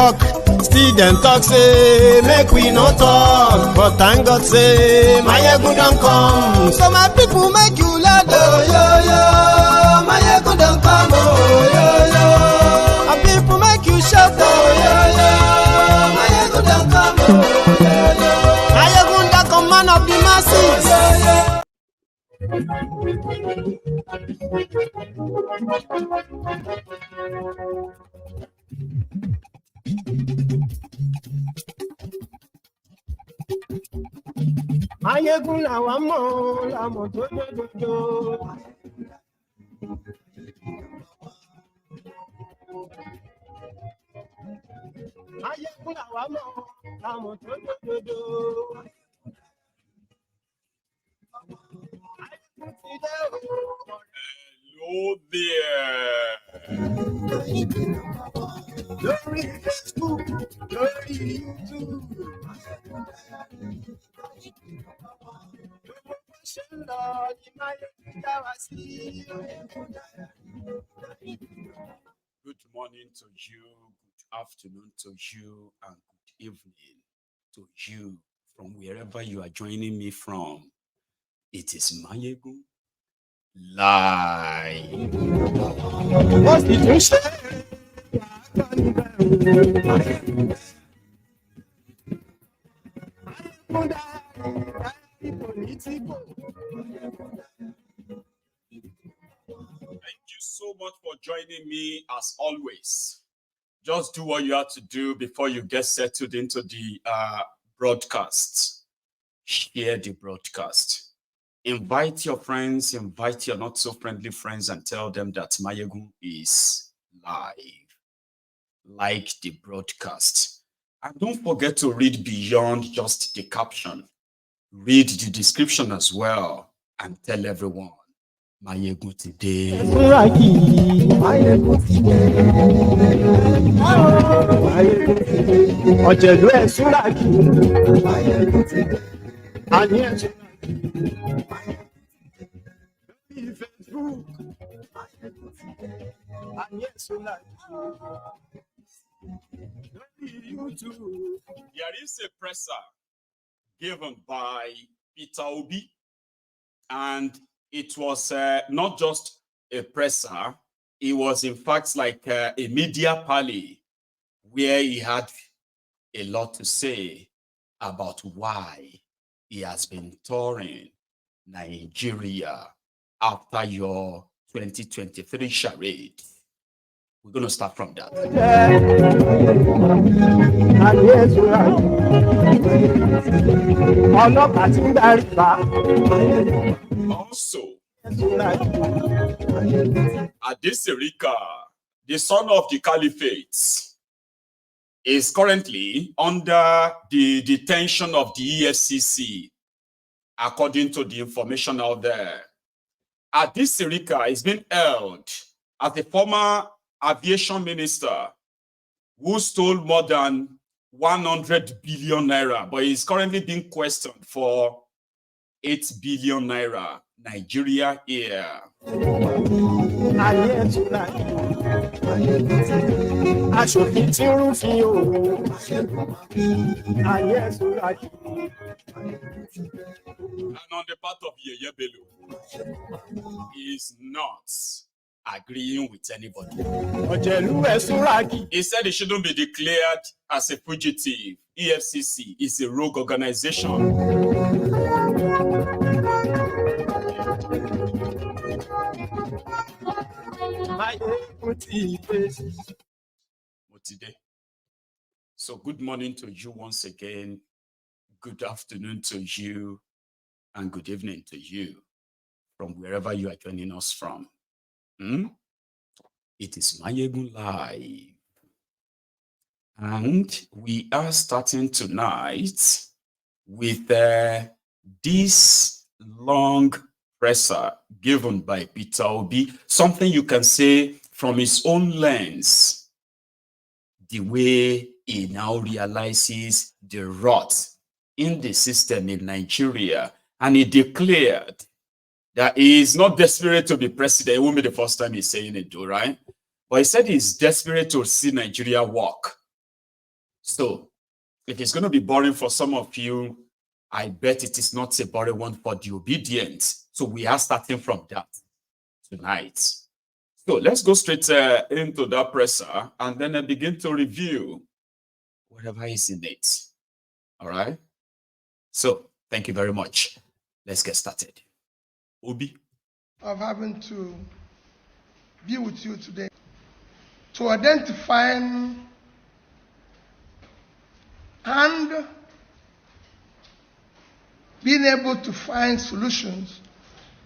Still them talk say make we no talk, but thank God say my ego don't come. So my people make you loud, oh yo yo. My ego don't come, oh yo yo. My people make you shout, oh yo yo. My ego don't come, oh yo yo. My ego don't come, man of the masses, oh yo yo. Ayégun làwa mọ̀ làmọ̀ tó dódòdó. Ayégun làwa mọ̀ làmọ̀ tó dódòdó. Hello there. Lórí Facebook, lórí YouTube. Good morning to you, good afternoon to you, and good evening to you from wherever you are joining me from. It is Mayegun Live. What's the issue? Thank you so much for joining me as always. Just do what you have to do before you get settled into the broadcast. Share the broadcast. Invite your friends, invite your not so friendly friends and tell them that Mayegun is live. Like the broadcast. And don't forget to read beyond just the caption. Read the description as well and tell everyone, Mayegun today. There is a presser given by Peter Obi, and it was not just a presser, it was in fact like a media parley where he had a lot to say about why he has been touring Nigeria after your 2023 charade. We're going to start from that. Also, Adesirika, the son of the Caliphate, is currently under the detention of the EFCC, according to the information out there. Adesirika is being held as the former aviation minister who stole more than 100 billion naira, but is currently being questioned for 8 billion naira Nigeria Air. And on the part of Yeye Bello, he is not agreeing with anybody. He said he shouldn't be declared as a fugitive. EFCC is a rogue organization. So good morning to you once again. Good afternoon to you. And good evening to you from wherever you are joining us from. It is Mayegun Live. And we are starting tonight with this long presser given by Peter Obi, something you can say from his own lens, the way he now realizes the rot in the system in Nigeria. And he declared that he is not desperate to be president. It won't be the first time he's saying it, though, right? But he said he's desperate to see Nigeria work. So if it's going to be boring for some of you, I bet it is not a boring one for the obedient. So we are starting from that tonight. So let's go straight into that presser and then begin to review whatever is in it. All right. So thank you very much. Let's get started. Obi. Of having to be with you today to identify and being able to find solutions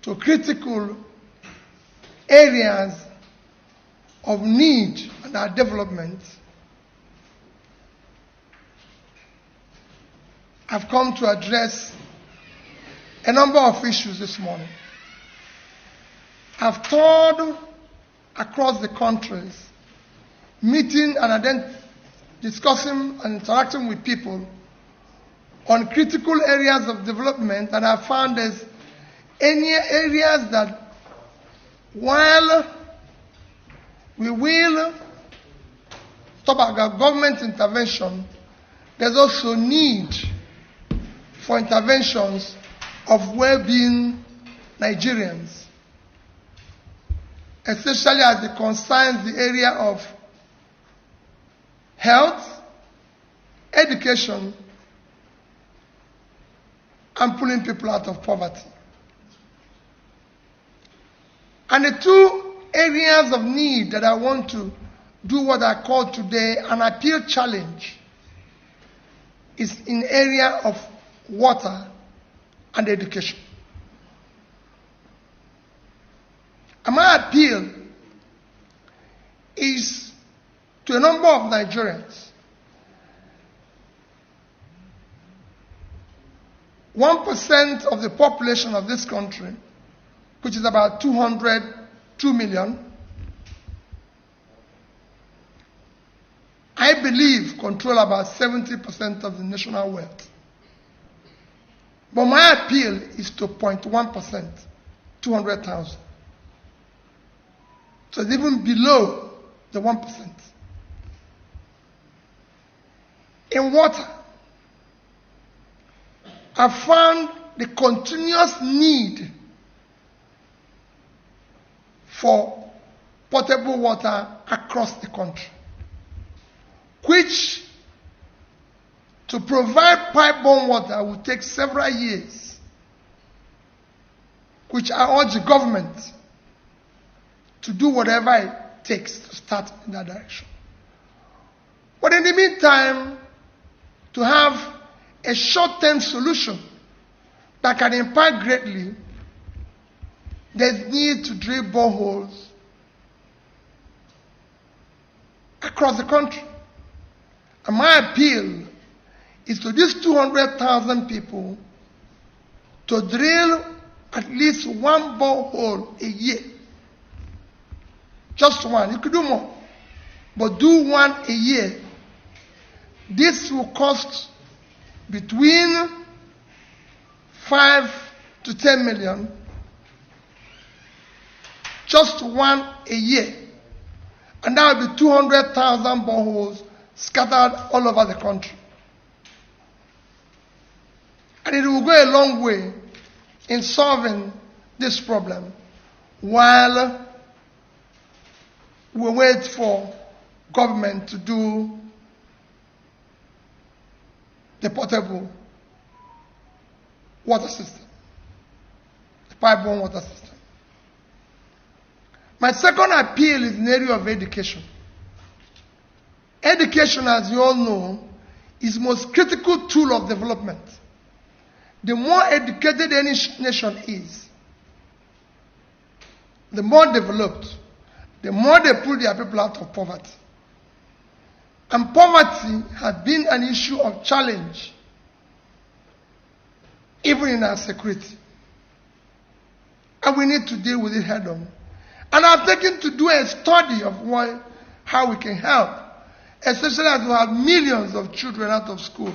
to critical areas of need and our development. I've come to address a number of issues this morning. I've toured across the countries, meeting and discussing and interacting with people on critical areas of development, and I found there's any areas that while we will talk about government intervention, there's also need for interventions of well-being Nigerians, especially as it concerns the area of health, education, and pulling people out of poverty. And the two areas of need that I want to do what I call today an appeal challenge is in area of water and education. And my appeal is to a number of Nigerians. 1% of the population of this country, which is about 202 million, I believe control about 70% of the national wealth. But my appeal is to 0.1%, 200,000. So it's even below the 1%. In water, I found the continuous need for potable water across the country, which to provide pipe-borne water will take several years, which I urge the government to do whatever it takes to start in that direction. But in the meantime, to have a short-term solution that can impact greatly, there's need to drill boreholes across the country. And my appeal is to these 200,000 people to drill at least one borehole a year. Just one. You could do more, but do one a year. This will cost between 5 to 10 million, just one a year. And that will be 200,000 boreholes scattered all over the country. And it will go a long way in solving this problem while we wait for government to do the potable water system, the pipe-borne water system. My second appeal is in the area of education. Education, as you all know, is the most critical tool of development. The more educated any nation is, the more developed, the more they pull their people out of poverty. And poverty has been an issue of challenge, even in our security. And we need to deal with it head on. And I've taken to do a study of how we can help, especially as we have millions of children out of school,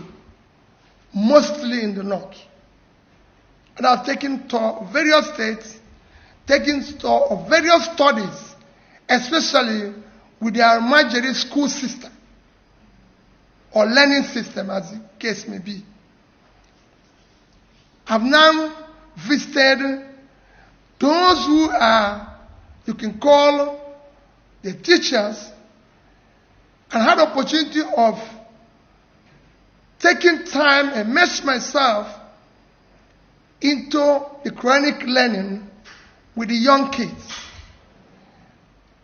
mostly in the north. And I've taken to various states, taken stock of various studies, especially with the Almajiri school system, or learning system, as the case may be. I've now visited those who are, you can call the teachers, and had opportunity of taking time and immerse myself into the Quranic learning with the young kids.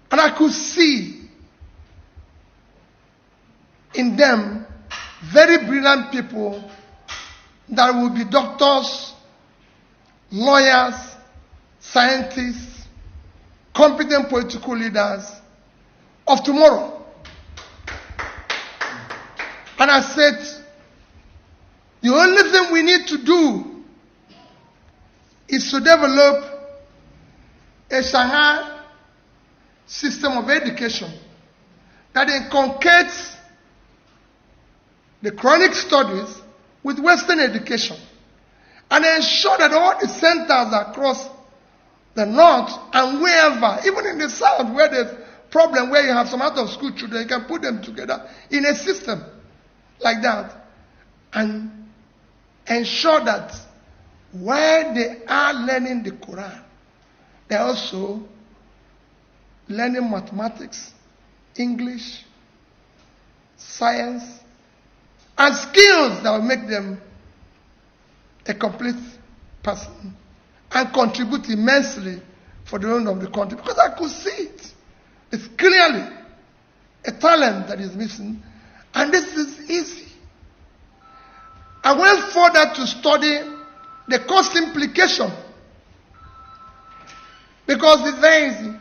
And I could see in them very brilliant people that will be doctors, lawyers, scientists, competent political leaders of tomorrow. And I said, the only thing we need to do is to develop a Shanghai system of education that inculcates the Quranic studies with Western education, and ensure that all the centers across the north and wherever, even in the south where there's problem, where you have some out of school children, you can put them together in a system like that and ensure that while they are learning the Quran, they're also learning mathematics, English, science, and skills that will make them a complete person and contribute immensely for the own of the country. Because I could see it. It's clearly a talent that is missing, and this is easy. I went further to study the cost implication, because it's very easy.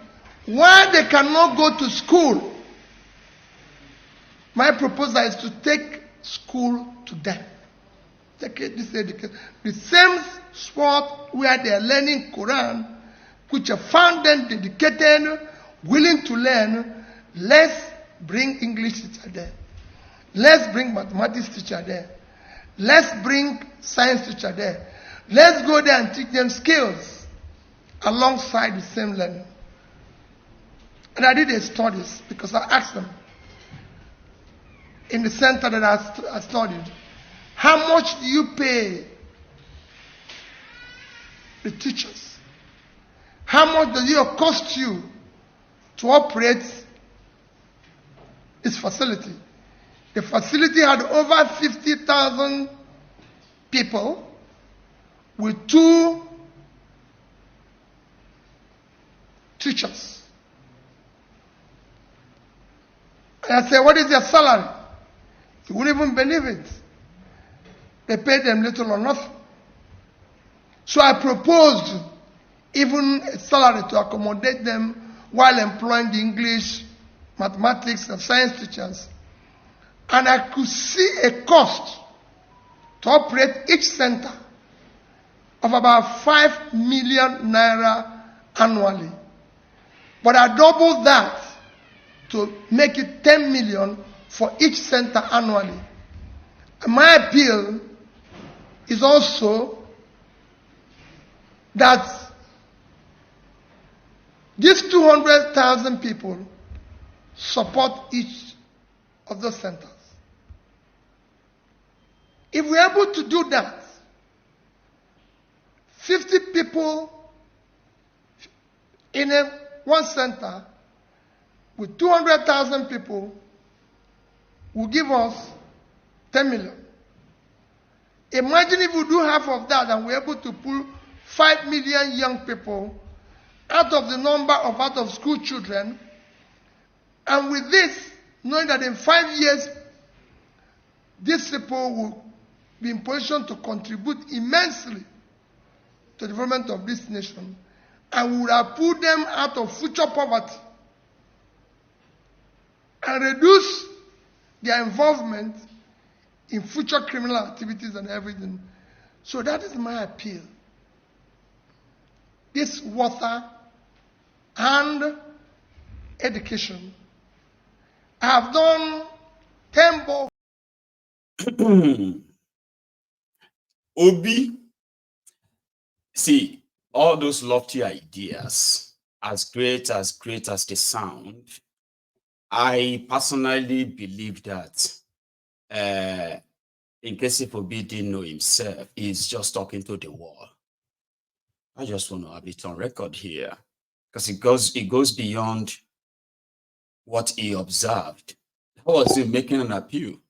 Why they cannot go to school? My proposal is to take school to them. Take this education. The same spot where they are learning Quran, which are found them dedicated, willing to learn. Let's bring English teacher there. Let's bring mathematics teacher there. Let's bring science teacher there. Let's go there and teach them skills alongside the same learning. And I did a studies because I asked them in the center that I studied, how much do you pay the teachers? How much does it cost you to operate this facility? The facility had over 50,000 people with 2 teachers. And I said, what is their salary? You wouldn't even believe it. They paid them little or nothing. So I proposed even a salary to accommodate them while employing the English, mathematics, and science teachers. And I could see a cost to operate each center of about 5 million naira annually. But I doubled that to make it 10 million for each center annually. And my appeal is also that these 200,000 people support each of those centers. If we're able to do that, 50 people in one center with 200,000 people will give us 10 million. Imagine if we do half of that and we're able to pull 5 million young people out of the number of out-of-school children, and with this, knowing that in 5 years, these people will be in position to contribute immensely to the development of this nation, and we would have pulled them out of future poverty and reduce their involvement in future criminal activities and everything. So that is my appeal. This water and education. I have done 10 books. Obi, see, all those lofty ideas, as great as they sound, I personally believe that in case if Obi didn't know himself, he's just talking to the wall. I just want to have it on record here because it goes beyond what he observed. How was he making an appeal?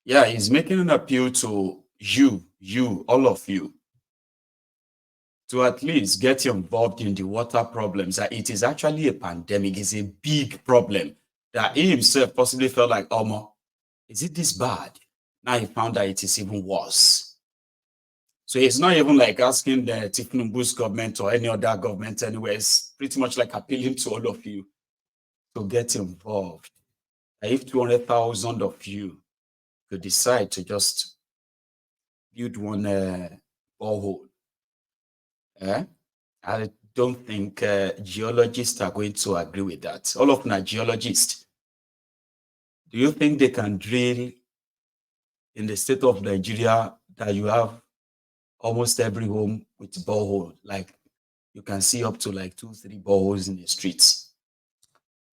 Yeah, he's making an appeal to you, all of you, to at least get involved in the water problems. That it is actually a pandemic, it's a big problem that he himself possibly felt like, oh, is it this bad? Now he found that it is even worse. So it's not even like asking the Tinubu's government or any other government anywhere. It's pretty much like appealing to all of you to get involved. If 200,000 of you could decide to just build one borehole, I don't think geologists are going to agree with that. All of them are geologists. Do you think they can drill in the state of Nigeria that you have almost every home with borehole? Like you can see up to like 2-3 boreholes in the streets.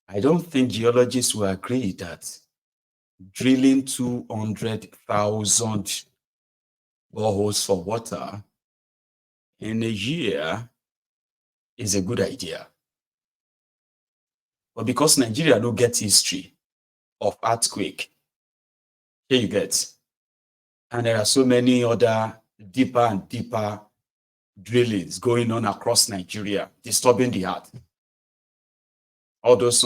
I don't think geologists will agree that drilling 200,000 boreholes for water in a year is a good idea. But because Nigeria don't get history of earthquake, here you get, and there are so many other deeper and deeper drillings going on across Nigeria, disturbing the earth. All those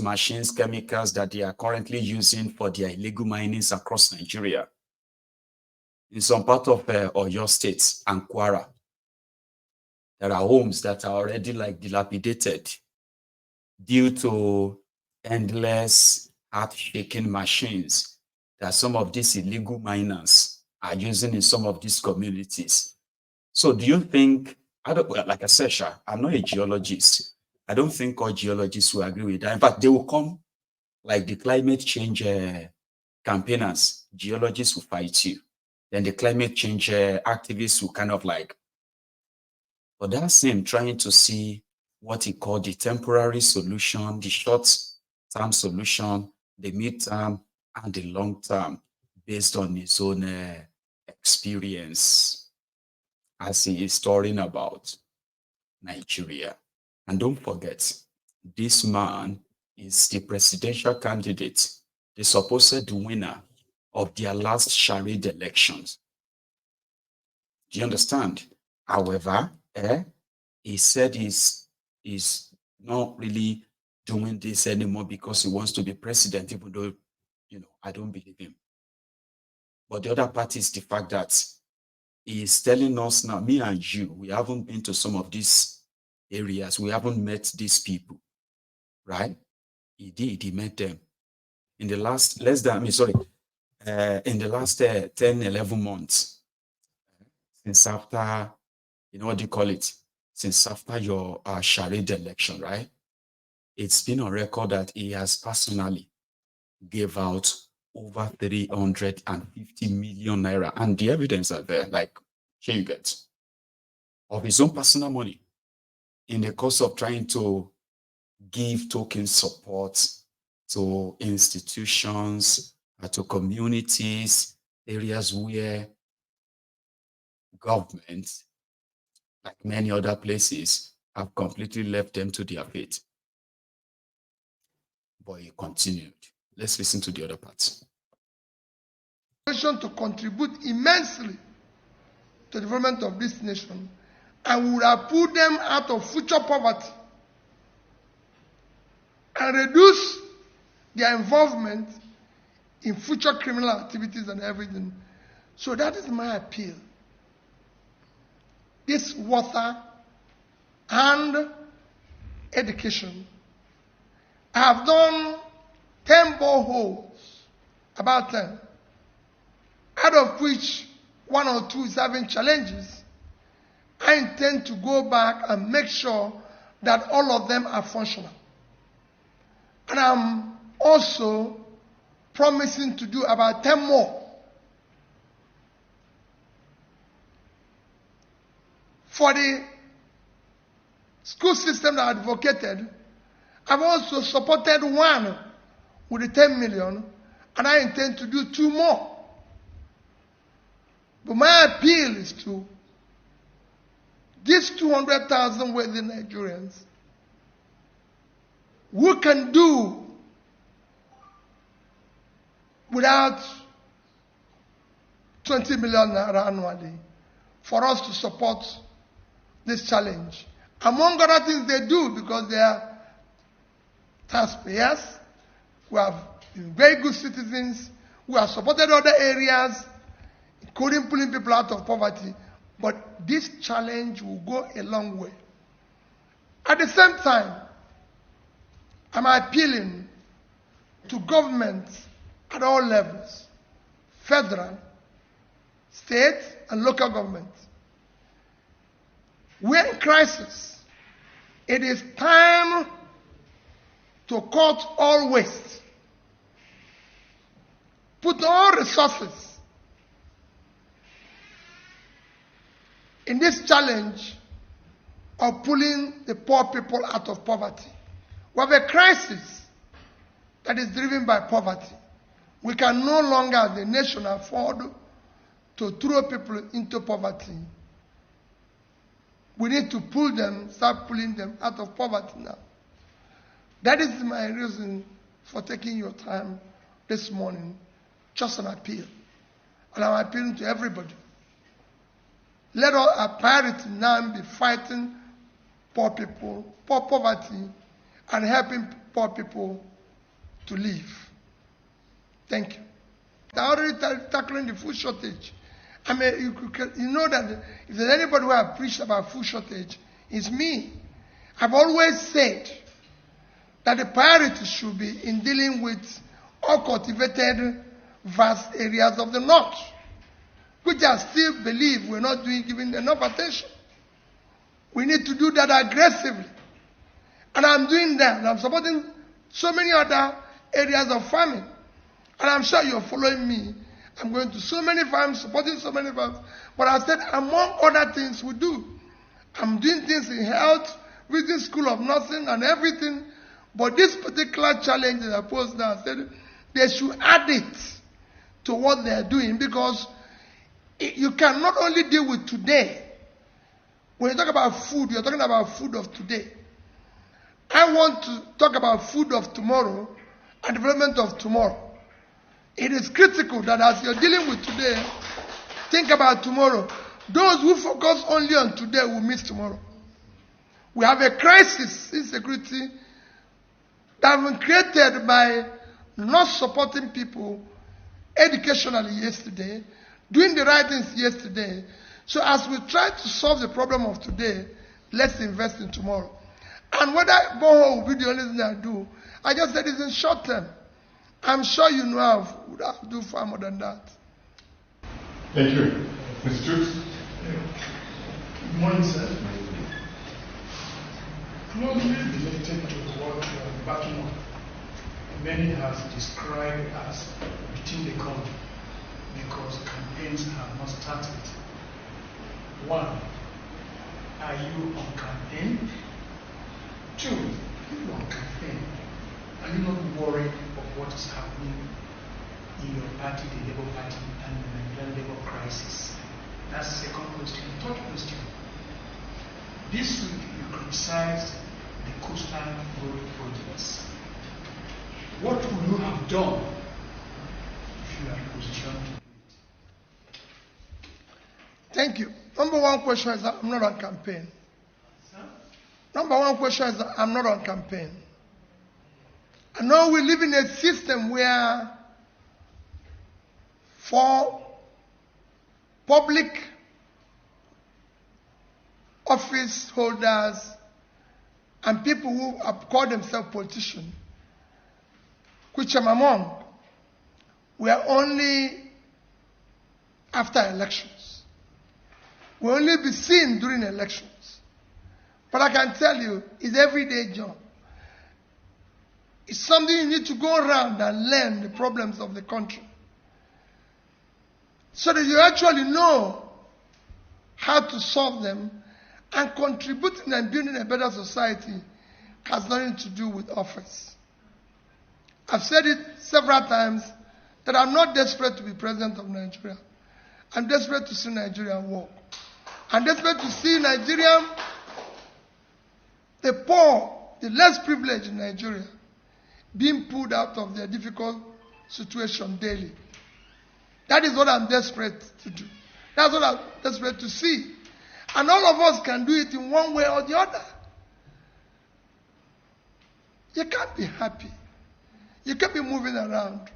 machines, chemicals that they are currently using for their illegal minings across Nigeria. In some part of Oyo State and Kwara, there are homes that are already like dilapidated due to endless earth-shaking machines that some of these illegal miners are using in some of these communities. So do you think, like I said, I'm not a geologist. I don't think all geologists will agree with that. In fact, they will come like the climate change campaigners. Geologists will fight you. Then the climate change activists will kind of like, but that's him trying to see what he called the temporary solution, the short-term solution, the mid-term, and the long-term, based on his own experience as he is storing about Nigeria. And don't forget, this man is the presidential candidate, the supposed winner of their last charade elections. Do you understand? However, he said he's not really doing this anymore because he wants to be president, even though, I don't believe him. But the other part is the fact that he is telling us now, me and you, we haven't been to some of these areas. We haven't met these people, right? He did. He met them in the last in the last 10, 11 months, since after, what do you call it? Since after your charade election, right? It's been on record that he has personally gave out over 350 million naira, and the evidence are there. Like, here you get, of his own personal money, in the course of trying to give token support to institutions, to communities, areas where government, like many other places, have completely left them to their fate. But he continued. Let's listen to the other parts. To contribute immensely to the development of this nation, and would have put them out of future poverty and reduce their involvement in future criminal activities and everything. So that is my appeal. This water and education. I have done 10 boreholes, about 10, out of which 1 or 2 is having challenges. I intend to go back and make sure that all of them are functional. And I'm also promising to do about 10 more. For the school system that I advocated, I've also supported one with the 10 million, and I intend to do 2 more. But my appeal is to these 200,000 wealthy Nigerians who can do without 20 million naira annually for us to support this challenge. Among other things they do, because they are taxpayers who have been very good citizens, who have supported other areas, including pulling people out of poverty. But this challenge will go a long way. At the same time, I'm appealing to governments at all levels, federal, state, and local governments. We're in crisis. It is time to cut all waste. Put all resources in this challenge of pulling the poor people out of poverty. We have a crisis that is driven by poverty. We can no longer, as a nation, afford to throw people into poverty. We need to pull them, start pulling them out of poverty now. That is my reason for taking your time this morning. Just an appeal. And I'm appealing to everybody. Let our priority now be fighting poor people, poverty, and helping poor people to live. Thank you. I already tackling the food shortage. I mean, you know that if there's anybody who has preached about food shortage, it's me. I've always said that the priority should be in dealing with uncultivated vast areas of the north, which I still believe we're not giving enough attention. We need to do that aggressively. And I'm doing that. I'm supporting so many other areas of farming. And I'm sure you're following me. I'm going to so many farms, supporting so many farms. But I said, among other things we do, I'm doing things in health, within School of Nursing and everything. But this particular challenge that I posed now, I said, they should add it to what they're doing, because you can not only deal with today. When you talk about food, you're talking about food of today. I want to talk about food of tomorrow and development of tomorrow. It is critical that as you're dealing with today, think about tomorrow. Those who focus only on today will miss tomorrow. We have a crisis in security that has been created by not supporting people educationally yesterday, doing the right things yesterday. So as we try to solve the problem of today, let's invest in tomorrow. And whether borehole will be the only thing I do, I just said it's in short term. I'm sure you know I would have to do far more than that. Thank you. Mr. Jukes? Good morning, sir. Closely related to what you are backing up, many have described as within the country, because campaigns have not started. One, are you on campaign? Two, if you are on campaign, are you not worried of what is happening in your party, the Labour Party, and the Nigerian Labour crisis? That's the second question. Third question. This week you criticized the coastal road projects. What would you have done if you are in a position to do it? Thank you. Number one question is that I'm not on campaign. Number one question is that I'm not on campaign. I know we live in a system where for public office holders and people who have called themselves politicians, which I'm among, we are only after elections. We only be seen during elections. But I can tell you, it's everyday job. It's something you need to go around and learn the problems of the country, so that you actually know how to solve them, and contributing and building a better society has nothing to do with office. I've said it several times that I'm not desperate to be president of Nigeria. I'm desperate to see Nigeria work. I'm desperate to see Nigeria, the poor, the less privileged in Nigeria, being pulled out of their difficult situation daily. That is what I'm desperate to do. That's what I'm desperate to see. And all of us can do it in one way or the other. You can't be happy. You can't be moving around